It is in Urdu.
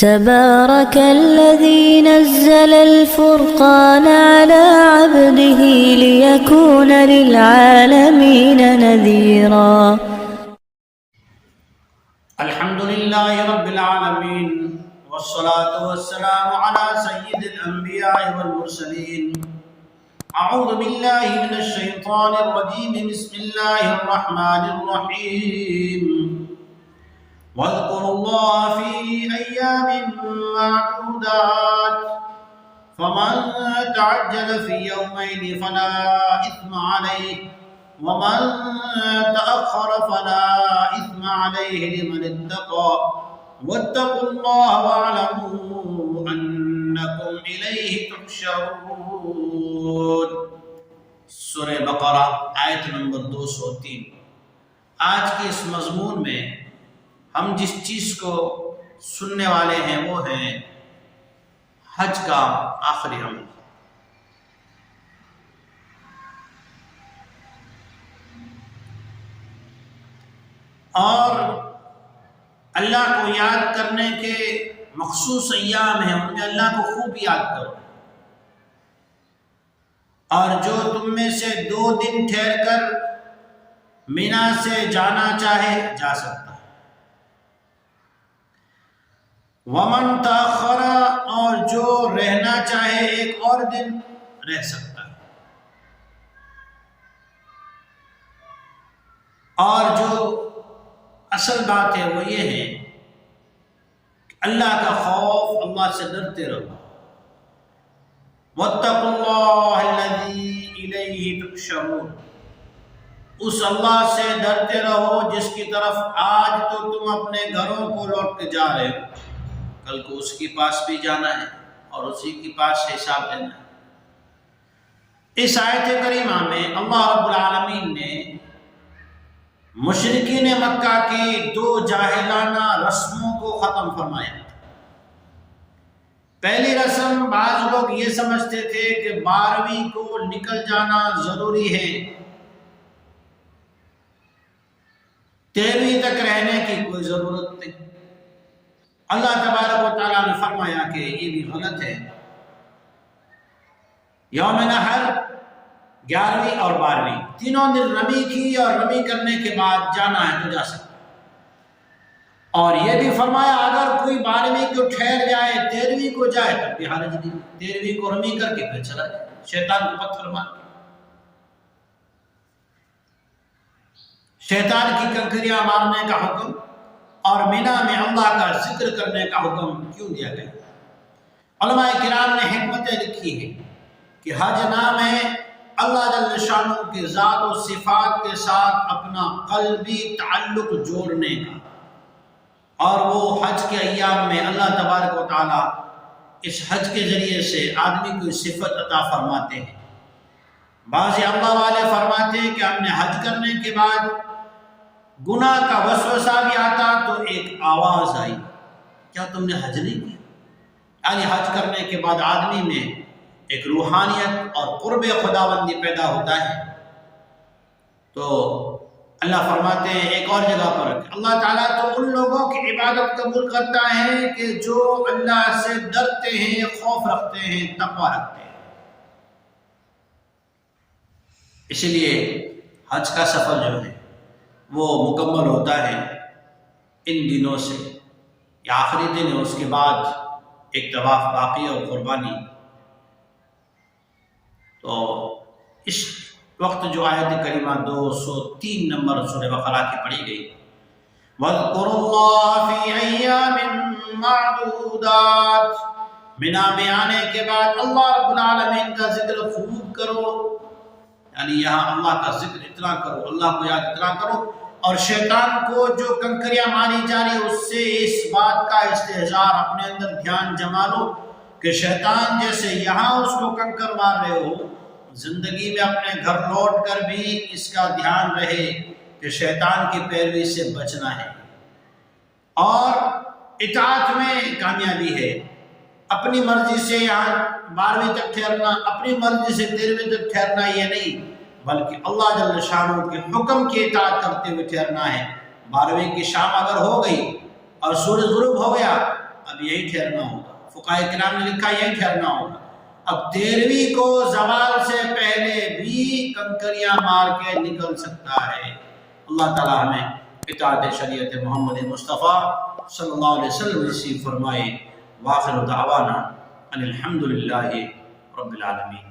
تبارك الذي نزل الفرقان على عبده ليكون للعالمين نذيرا. الحمد لله رب العالمين والصلاة والسلام على سيد الأنبياء والمرسلين. أعوذ بالله من الشيطان الرجيم. بسم الله الرحمن الرحيم. واذكروا الله في أيام معدودات فمن تعجل في يومين فلا إثم عليه ومن تأخر فلا إثم عليه لمن اتقى واتقوا الله واعلموا أنكم إليه تحشرون. سورہ بقرہ آیت نمبر 203. آج کے اس مضمون میں ہم جس چیز کو سننے والے ہیں وہ ہے حج کا آخری عمل. اور اللہ کو یاد کرنے کے مخصوص ایام ہیں، ان میں اللہ کو خوب یاد کرو. اور جو تم میں سے 2 دن ٹھہر کر مینا سے جانا چاہے جا سکتا ہے. ومن تاخر، اور جو رہنا چاہے 1 اور دن رہ سکتا ہے. اور جو اصل بات ہے وہ یہ ہے کہ اللہ کا خوف، اللہ سے ڈرتے رہو. واتقوا اللہ الذی الیہ تحشرون، اس اللہ سے ڈرتے رہو جس کی طرف آج تو تم اپنے گھروں کو لوٹ کے جا رہے ہو، کل کو اس کے پاس بھی جانا ہے اور اسی کے پاس حساب لینا ہے. اس آیت کریمہ میں اللہ رب العالمین نے مشرکین مکہ کی 2 جاہلانہ رسموں کو ختم فرمایا. پہلی رسم، بعض لوگ یہ سمجھتے تھے کہ 12ویں کو نکل جانا ضروری ہے، 13ویں تک رہنے کی کوئی ضرورت نہیں. اللہ تبارک و تعالیٰ نے فرمایا کہ یہ بھی غلط ہے. یوم نحر 11ویں اور 12ویں تینوں دن رمی کی، اور رمی کرنے کے بعد جانا ہے تو جا سکتا. اور یہ بھی فرمایا اگر کوئی 12ویں کو ٹھہر جائے 13ویں کو جائے تب بھی حرج نہیں، 13ویں کو رمی کر کے پھر چلا جائے، شیطان کو پتھر مار کے. شیطان کی کنکریاں مارنے کا حکم اور مینا میں اللہ کا ذکر کرنے کا حکم کیوں دیا گیا؟ علماء کرام نے حکمتیں لکھی ہے کہ حج نام ہے اللہ جل شانہ کے ذات و صفات کے ساتھ اپنا قلبی تعلق جوڑنے کا. اور وہ حج کے ایام میں اللہ تبارک و تعالیٰ اس حج کے ذریعے سے آدمی کو صفت عطا فرماتے ہیں. بعض اللہ والے فرماتے ہیں کہ ہم نے حج کرنے کے بعد گناہ کا وسوسہ بھی آتا تو ایک آواز آئی، کیا تم نے حج نہیں کیا؟ یعنی حج کرنے کے بعد آدمی میں ایک روحانیت اور قرب خداوندی پیدا ہوتا ہے. تو اللہ فرماتے ہیں ایک اور جگہ پر کہ اللہ تعالیٰ تو ان لوگوں کی عبادت قبول کرتا ہے کہ جو اللہ سے ڈرتے ہیں، خوف رکھتے ہیں، تقوی رکھتے ہیں. اسی لیے حج کا سفر جو ہے وہ مکمل ہوتا ہے ان دنوں سے. یہ آخری دن ہے، اس کے بعد ایک طواف باقی اور قربانی. تو اس وقت جو آیت کریمہ 203 نمبر سورہ بقرہ کی پڑھی گئی، وَاذْكُرُوا اللَّهَ فِي أَيَّامٍ مَّعْدُودَاتٍ، مینا میں آنے کے بعد اللہ رب العالمین کا ذکر خوب کرو. یعنی یہاں اللہ کا ذکر اتنا کرو، اللہ کو یاد اتنا کرو. اور شیطان کو جو کنکریاں ماری جا رہی اس سے اس بات کا استحضار اپنے اندر دھیان جما لو کہ شیطان جیسے یہاں اس کو کنکر مار رہے ہو، زندگی میں اپنے گھر لوٹ کر بھی اس کا دھیان رہے کہ شیطان کی پیروی سے بچنا ہے. اور اطاعت میں کامیابی ہے. اپنی مرضی سے یہاں 12ویں تک ٹھہرنا، اپنی مرضی سے 13ویں تک ٹھہرنا یہ نہیں، بلکہ اللہ جل شانہ کے حکم کی اطاعت کرتے ہوئے ٹھہرنا ہے. 12ویں کی شام اگر ہو گئی اور سورج غروب ہو گیا، اب اب یہی ٹھہرنا ہوگا، فقہائے کرام نے لکھا یہی ٹھہرنا ہوگا۔ اب 13ویں کو زوال سے پہلے بھی کنکریاں مار کے نکل سکتا ہے۔ اللہ تعالیٰ ہمیں اطاعت شریعت محمد مصطفیٰ صلی اللہ علیہ وسلم نصیب فرمائے۔ وآخر دعوانا ان الحمد للہ رب العالمین۔